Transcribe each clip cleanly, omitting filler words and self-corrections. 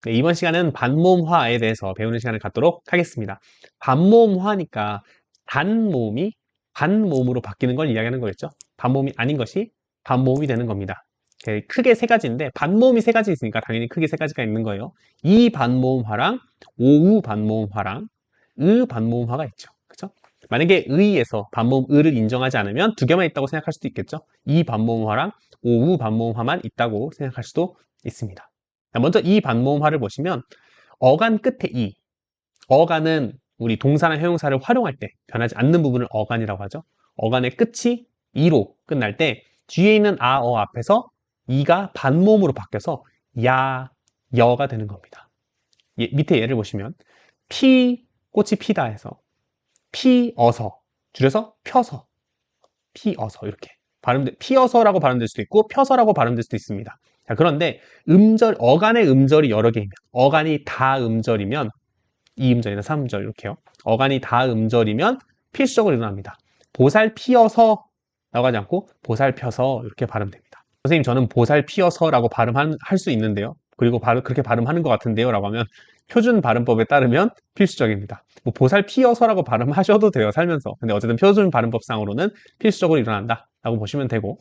네, 이번 시간은 반모음화에 대해서 배우는 시간을 갖도록 하겠습니다. 반모음화니까 단모음이 반모음으로 바뀌는 걸 이야기하는 거겠죠. 반모음이 아닌 것이 반모음이 되는 겁니다. 크게 세 가지인데 반모음이 세 가지 있으니까 당연히 크게 세 가지가 있는 거예요. 이 반모음화랑 오우 반모음화랑 으 반모음화가 있죠. 그렇죠? 만약에 의에서 반모음 을을 인정하지 않으면 두 개만 있다고 생각할 수도 있겠죠. 이 반모음화랑 오우 반모음화만 있다고 생각할 수도 있습니다. 먼저 이 반모음화를 보시면 어간 끝에 이, 어간은 우리 동사나 형용사를 활용할 때 변하지 않는 부분을 어간이라고 하죠. 어간의 끝이 이로 끝날 때 뒤에 있는 아, 어 앞에서 이가 반모음으로 바뀌어서 야, 여가 되는 겁니다. 밑에 예를 보시면 꽃이 피다 해서 피어서 줄여서 펴서 피어서 이렇게 피어서라고 발음될 수도 있고 펴서라고 발음될 수도 있습니다. 자, 그런데 어간의 음절이 여러 개이면 어간이 다 음절이면 이 음절이나 3음절 이렇게요. 어간이 다 음절이면 필수적으로 일어납니다. 보살피어서 라고 하지 않고 보살펴서 이렇게 발음됩니다. 선생님 저는 보살피어서라고 발음할 수 있는데요. 그리고 그렇게 발음하는 것 같은데요 라고 하면 표준 발음법에 따르면 필수적입니다. 뭐 보살피어서라고 발음하셔도 돼요, 살면서. 근데 어쨌든 표준 발음법상으로는 필수적으로 일어난다 라고 보시면 되고,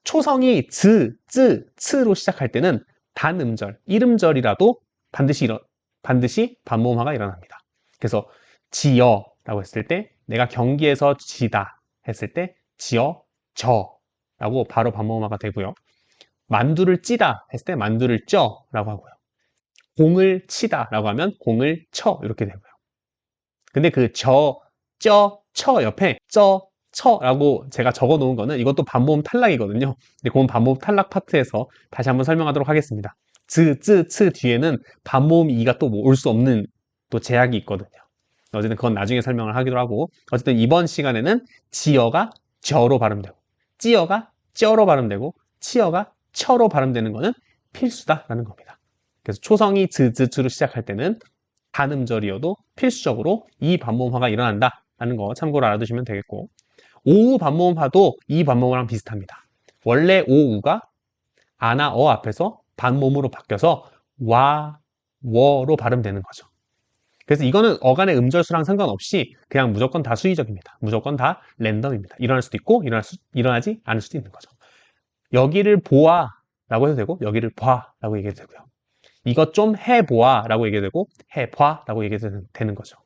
초성이 즈, 쯔, 츠로 시작할 때는 단음절, 1음절이라도 반드시 반모음화가 일어납니다. 그래서 지어 라고 했을 때 내가 경기에서 지다 했을 때 지어, 저 라고 바로 반모음화가 되고요. 만두를 찌다 했을 때 만두를 쪄 라고 하고요. 공을 치다 라고 하면 공을 쳐 이렇게 되고요. 근데 그 쳐 옆에 쳐라고 제가 적어 놓은 거는 이것도 반모음 탈락이거든요. 근데 그건 반모음 탈락 파트에서 다시 한번 설명하도록 하겠습니다. 츠 뒤에는 반모음 이가 또 올 수 없는 또 제약이 있거든요. 어쨌든 그건 나중에 설명을 하기도 하고, 어쨌든 이번 시간에는 지어가 저로 발음되고 찌어가 쪄로 발음되고 치어가 처로 발음되는 거는 필수다라는 겁니다. 그래서 초성이 즈로 시작할 때는 단음절이어도 필수적으로 이 반모음화가 일어난다라는 거 참고로 알아두시면 되겠고, 오우 반모음화도 이 반모음화랑 비슷합니다. 원래 오우가 아나 어 앞에서 반모음으로 바뀌어서 와, 워로 발음되는 거죠. 그래서 이거는 어간의 음절수랑 상관없이 그냥 무조건 다 수의적입니다. 무조건 다 랜덤입니다. 일어날 수도 있고 일어나지 않을 수도 있는 거죠. 여기를 보아 라고 해도 되고 여기를 봐 라고 얘기해도 되고요. 이것 좀 해보아 라고 얘기해도 되고 해봐 라고 얘기해도 되는 거죠.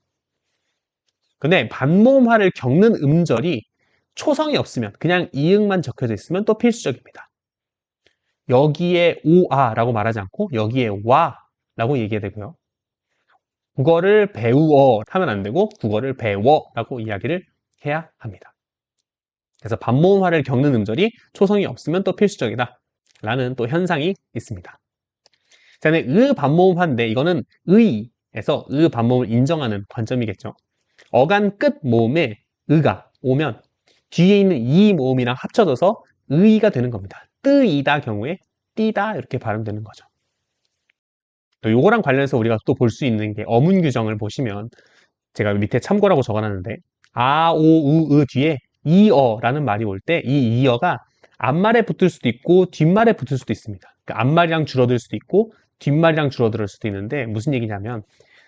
근데 반모음화를 겪는 음절이 초성이 없으면 그냥 이응만 적혀져 있으면 또 필수적입니다. 여기에 오아 라고 말하지 않고 여기에 와 라고 얘기해야 되고요. 국어를 배우어 하면 안 되고 국어를 배워 라고 이야기를 해야 합니다. 그래서 반모음화를 겪는 음절이 초성이 없으면 또 필수적이다 라는 또 현상이 있습니다. 자, 으 반모음화인데 이거는 의에서 으 반모음을 인정하는 관점이겠죠. 어간 끝 모음에 으가 오면 뒤에 있는 이 모음이랑 합쳐져서 의가 되는 겁니다. 뜨이다 경우에 띠다 이렇게 발음되는 거죠. 또 요거랑 관련해서 우리가 또 볼 수 있는 게 어문 규정을 보시면 제가 밑에 참고라고 적어놨는데 아, 오, 우, 으 뒤에 이어라는 말이 올 때 이 이어가 앞말에 붙을 수도 있고 뒷말에 붙을 수도 있습니다. 그러니까 앞말이랑 줄어들 수도 있고 뒷말이랑 줄어들 수도 있는데 무슨 얘기냐면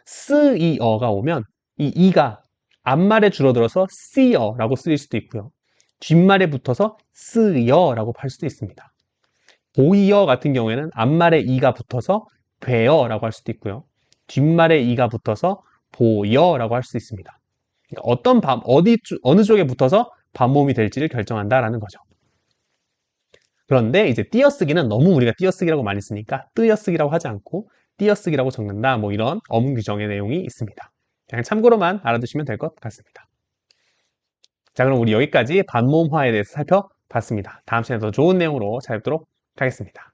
쓰이어가 오면 이 이가 앞말에 줄어들어서 쓰여라고 쓰일 수도 있고요. 뒷말에 붙어서 쓰여라고 할 수도 있습니다. 보이어 같은 경우에는 앞말에 이가 붙어서 되어라고 할 수도 있고요. 뒷말에 이가 붙어서 보여라고 할 수 있습니다. 그러니까 어느 쪽에 붙어서 반모음이 될지를 결정한다라는 거죠. 그런데 이제 띄어쓰기는 너무 우리가 띄어쓰기라고 많이 쓰니까 뜨여쓰기라고 하지 않고 띄어쓰기라고 적는다, 뭐 이런 어문 규정의 내용이 있습니다. 그냥 참고로만 알아두시면 될 것 같습니다. 자, 그럼 우리 여기까지 반모음화에 대해서 살펴봤습니다. 다음 시간에 더 좋은 내용으로 찾아뵙도록 하겠습니다.